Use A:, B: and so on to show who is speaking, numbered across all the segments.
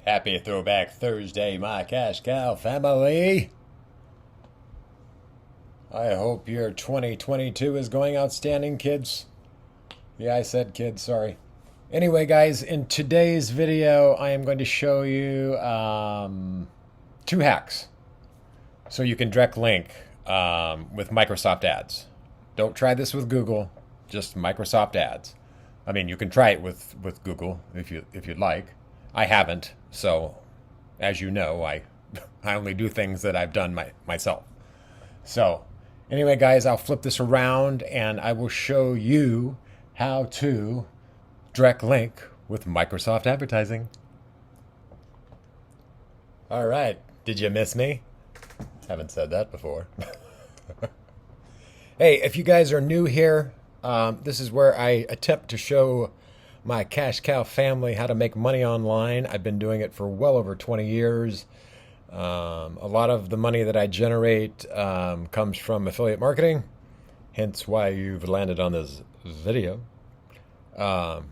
A: Happy Throwback Thursday, my Cash Cow family. I hope your 2022 is going outstanding, kids. Yeah, I said kids, sorry. Anyway, guys, in today's video, I am going to show you two hacks so you can direct link with Microsoft Ads. Don't try this with Google, just Microsoft Ads. I mean, you can try it with Google if you'd like. I haven't, so as you know, I I only do things that I've done myself. So, anyway, guys, I'll flip this around and I will show you how to direct link with Microsoft Advertising. All right, did you miss me? Haven't said that before. Hey, if you guys are new here, this is where I attempt to show my Cash Cow family how to make money online. I've been doing it for well over 20 years. A lot of the money that I generate comes from affiliate marketing, hence why you've landed on this video. But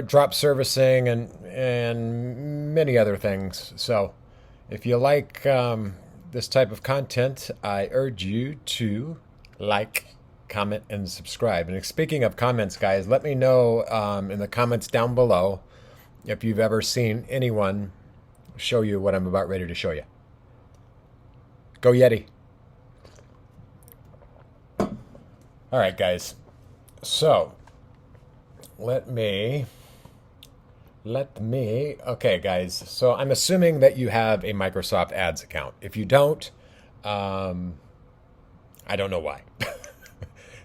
A: drop servicing and many other things. So if you like this type of content, I urge you to like, comment, and subscribe. And speaking of comments, guys, let me know in the comments down below if you've ever seen anyone show you what I'm about ready to show you. Go Yeti. All right, guys. So let me, okay, guys. So I'm assuming that you have a Microsoft Ads account. If you don't, I don't know why.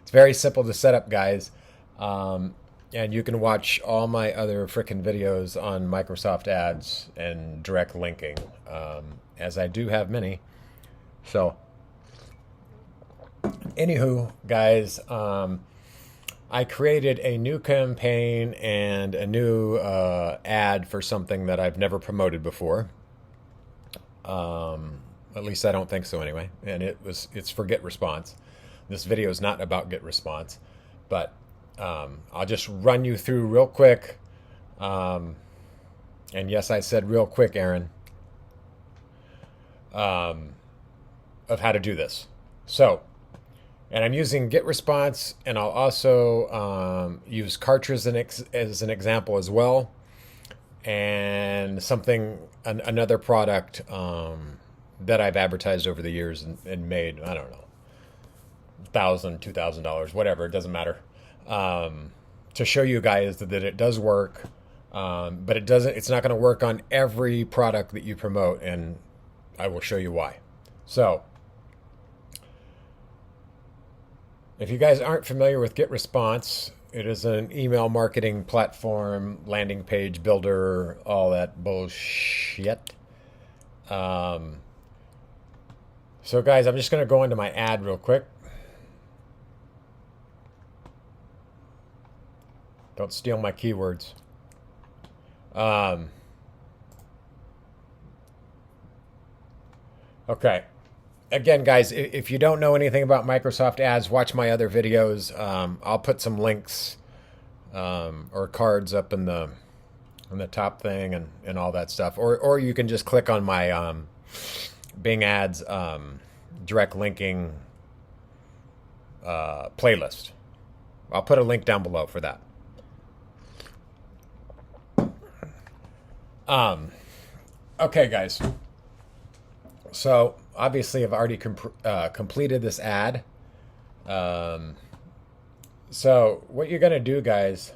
A: It's very simple to set up, guys. And you can watch all my other frickin' videos on Microsoft Ads and direct linking, as I do have many. So, anywho, guys, I created a new campaign and a new ad for something that I've never promoted before. At least I don't think so anyway. And it's for GetResponse. This video is not about GetResponse, but I'll just run you through real quick. And yes, I said real quick, Aaron, of how to do this. So, and I'm using GetResponse, and I'll also use Kartra as an example as well, and another product that I've advertised over the years and made, I don't know, $1,000, $2,000, whatever, it doesn't matter, to show you guys that it does work, but it's not going to work on every product that you promote, and I will show you why. So, if you guys aren't familiar with GetResponse, it is an email marketing platform, landing page builder, all that bullshit. So guys, I'm just going to go into my ad real quick. Don't steal my keywords. Okay. Again, guys, if you don't know anything about Microsoft Ads, watch my other videos. I'll put some links or cards up in the top thing and all that stuff. Or you can just click on my Bing Ads direct linking playlist. I'll put a link down below for that. Okay, guys. So obviously, I've already completed this ad. So what you're gonna do, guys,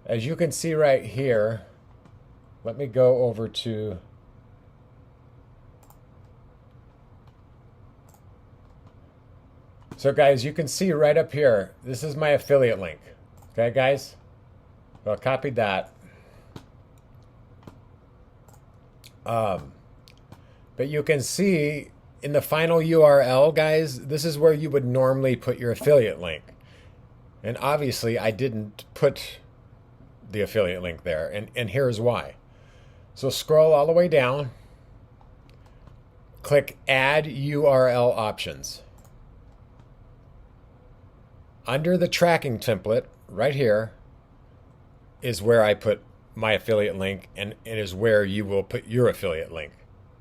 A: as you can see right here, let me go over to. So guys, you can see right up here, this is my affiliate link. Okay, guys? Well, I copied that. But you can see in the final URL, guys, this is where you would normally put your affiliate link. And obviously, I didn't put the affiliate link there. And here's why. So scroll all the way down. Click Add URL Options. Under the tracking template, right here, is where I put my affiliate link, and it is where you will put your affiliate link.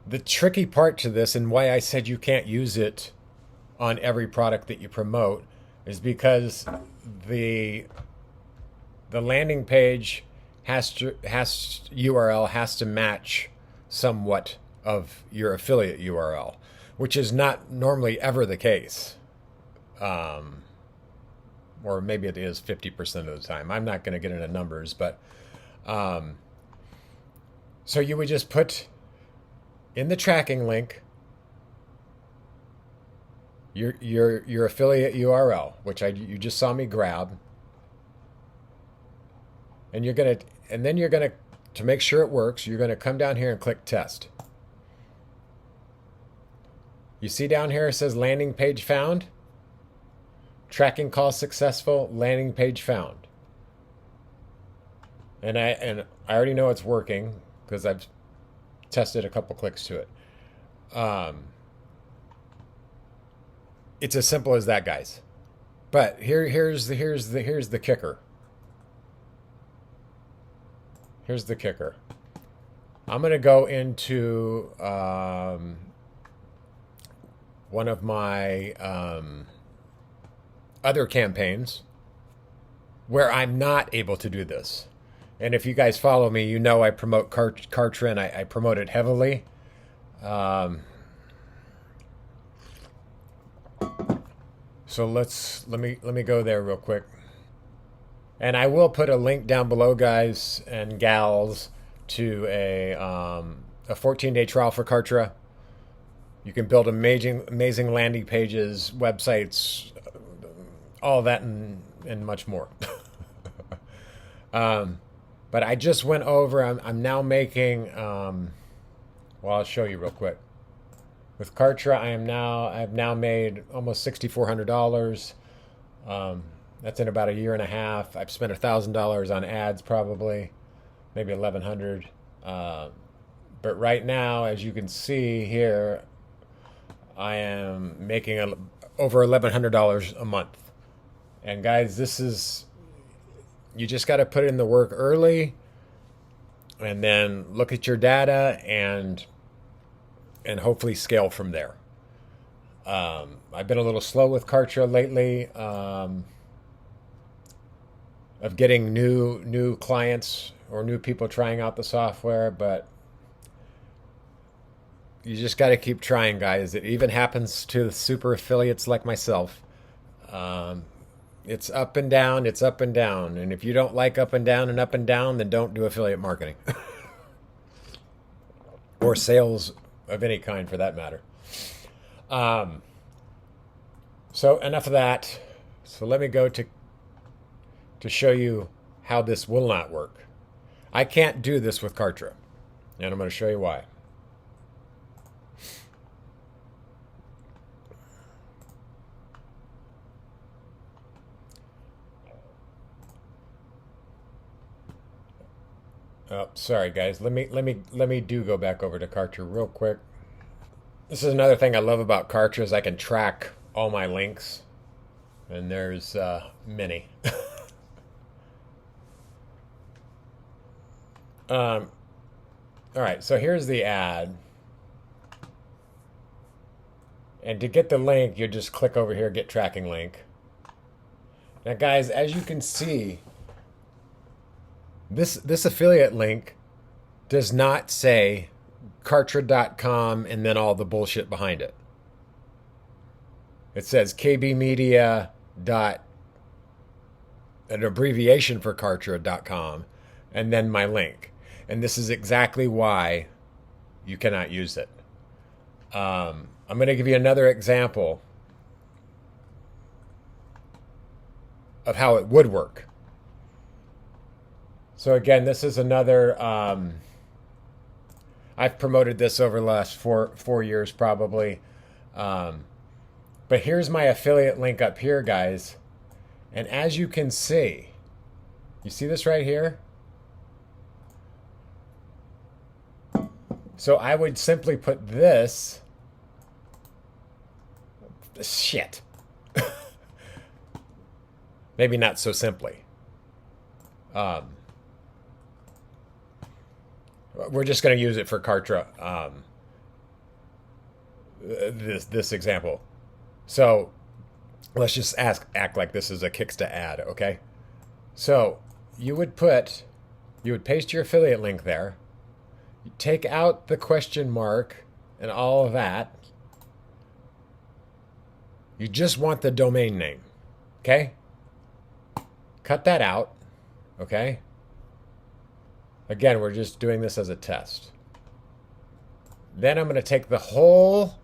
A: The tricky part to this, and why I said you can't use it on every product that you promote, is because the landing page URL has to match somewhat of your affiliate URL, which is not normally ever the case. Or maybe it is 50% of the time. I'm not going to get into numbers, but so you would just put in the tracking link your affiliate URL, which you just saw me grab, and then you're gonna, to make sure it works, you're gonna come down here and click test. You see down here it says landing page found, tracking call successful, landing page found. And I already know it's working because I've tested a couple clicks to it. It's as simple as that, guys. But here's the kicker. Here's the kicker. I'm gonna go into one of my other campaigns where I'm not able to do this. And if you guys follow me, you know I promote Kartra, and I promote it heavily. So let me go there real quick. And I will put a link down below, guys and gals, to a 14-day trial for Kartra. You can build amazing landing pages, websites, all that and much more. But I just went over, I'm now making, well, I'll show you real quick. With Kartra, I've now made almost $6,400. That's in about a year and a half. I've spent $1,000 on ads, probably, maybe $1,100. But right now, as you can see here, I am making over $1,100 a month. And guys, you just got to put in the work early, and then look at your data and hopefully scale from there. I've been a little slow with Kartra lately, of getting new clients or new people trying out the software, but you just got to keep trying, guys. It even happens to the super affiliates like myself. It's up and down, it's up and down. And if you don't like up and down, then don't do affiliate marketing. Or sales of any kind, for that matter. So enough of that. So let me go to show you how this will not work. I can't do this with Kartra, and I'm going to show you why. Oh, sorry guys. Let me go back over to Kartra real quick. This is another thing I love about Kartra, is I can track all my links, and there's many. All right, so here's the ad. And to get the link, you just click over here, get tracking link. Now guys, as you can see, this affiliate link does not say Kartra.com and then all the bullshit behind it. It says kbmedia dot, an abbreviation for Kartra.com, and then my link. And this is exactly why you cannot use it. I'm going to give you another example of how it would work. So again, this is another, I've promoted this over the last four years probably. But here's my affiliate link up here, guys. And as you can see, you see this right here? So I would simply put this, shit. Maybe not so simply. We're just going to use it for Kartra, this example. So let's just act like this is a Kicksta ad, okay? So you would paste your affiliate link there, you take out the question mark and all of that. You just want the domain name, okay? Cut that out, okay? Again, we're just doing this as a test. Then I'm going to take the whole...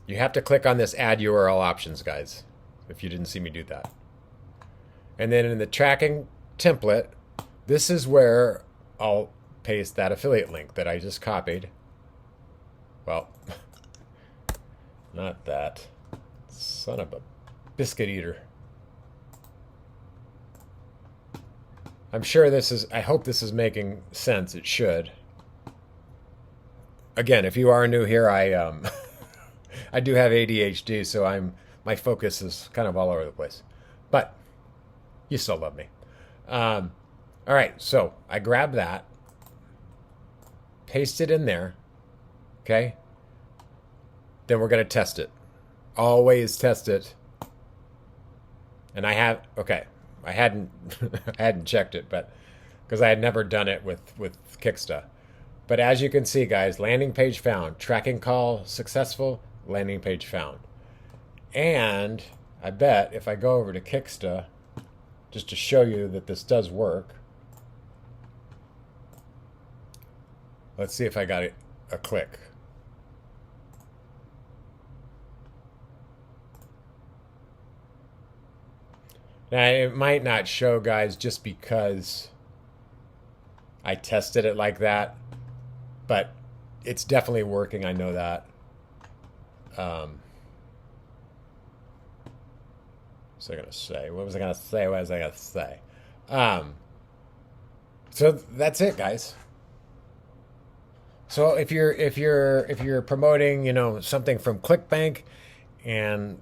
A: You have to click on this add URL options, guys, if you didn't see me do that. And then in the tracking template, this is where I'll paste that affiliate link that I just copied. Well, not that. Son of a biscuit eater. I'm sure I hope this is making sense. It should. Again, if you are new here, I do have ADHD, so my focus is kind of all over the place. But you still love me. All right, so I grab that, paste it in there, okay? Then we're going to test it. Always test it. And I hadn't I hadn't checked it, but because I had never done it with Kicksta. But as you can see, guys, landing page found, tracking call successful, landing page found. And I bet if I go over to Kicksta, just to show you that this does work, let's see if I got a click. Now, it might not show, guys, just because I tested it like that, but it's definitely working. I know that. What was I gonna say? So that's it, guys. So if you're promoting, something from ClickBank, and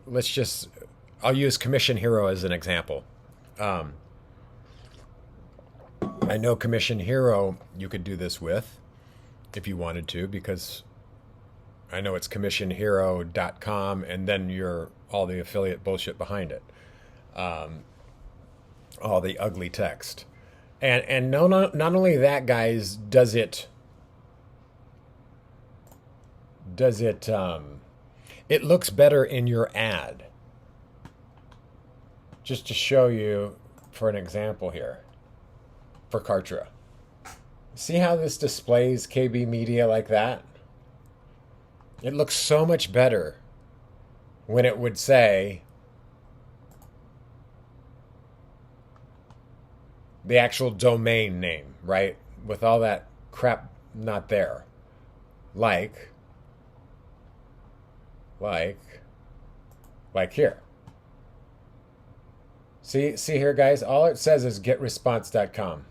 A: I'll use Commission Hero as an example. I know Commission Hero you could do this with if you wanted to, because I know it's commissionhero.com and then all the affiliate bullshit behind it. All the ugly text. And not only that, guys, does it it looks better in your ad. Just to show you for an example here for Kartra. See how this displays KB Media like that? It looks so much better when it would say the actual domain name, right? With all that crap not there. Like here. See here, guys? All it says is getresponse.com.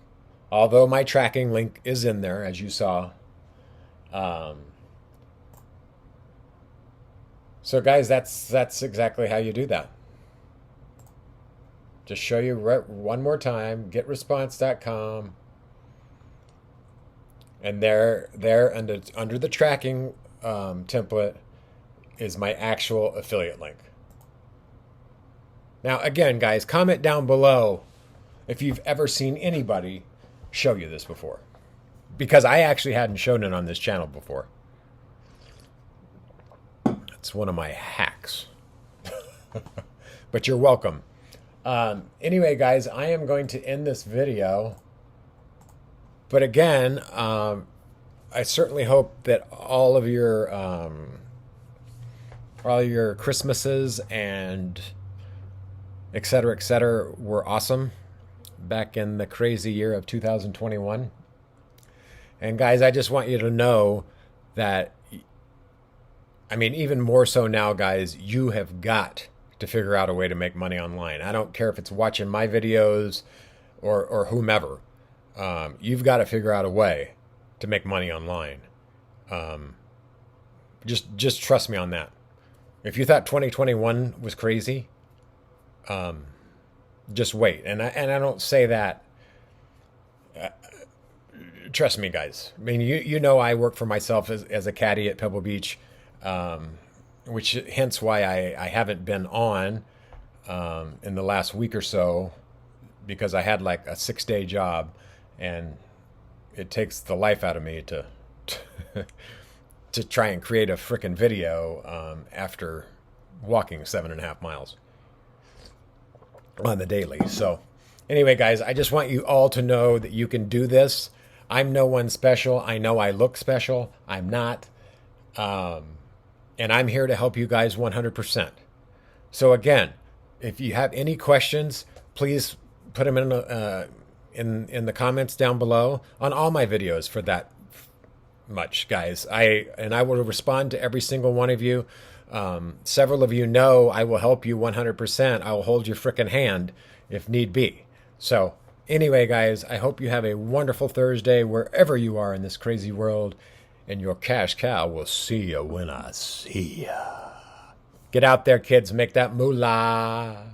A: Although my tracking link is in there, as you saw. So, guys, that's exactly how you do that. Just show you one more time, getresponse.com. And there under the tracking template is my actual affiliate link. Now, again, guys, comment down below if you've ever seen anybody show you this before. Because I actually hadn't shown it on this channel before. It's one of my hacks. But you're welcome. Anyway, guys, I am going to end this video. But again, I certainly hope that all of your Christmases and et cetera, were awesome back in the crazy year of 2021. And guys, I just want you to know that, I mean, even more so now, guys, you have got to figure out a way to make money online. I don't care if it's watching my videos or whomever. You've got to figure out a way to make money online. Just trust me on that. If you thought 2021 was crazy, just wait. And I don't say that Trust me, guys. I mean, you know I work for myself as a caddy at Pebble Beach, which hence why I haven't been on in the last week or so, because I had like a 6-day job, and it takes the life out of me to to try and create a freaking video after walking 7.5 miles on the daily. So anyway, guys, I just want you all to know that you can do this. I'm no one special. I know I look special. I'm not. And I'm here to help you guys 100%. So again, if you have any questions, please put them in the comments down below on all my videos for that much, guys. I will respond to every single one of you. Several of you know I will help you 100%. I will hold your frickin' hand if need be. So anyway, guys, I hope you have a wonderful Thursday wherever you are in this crazy world, and your cash cow will see you when I see ya. Get out there, kids. Make that moolah.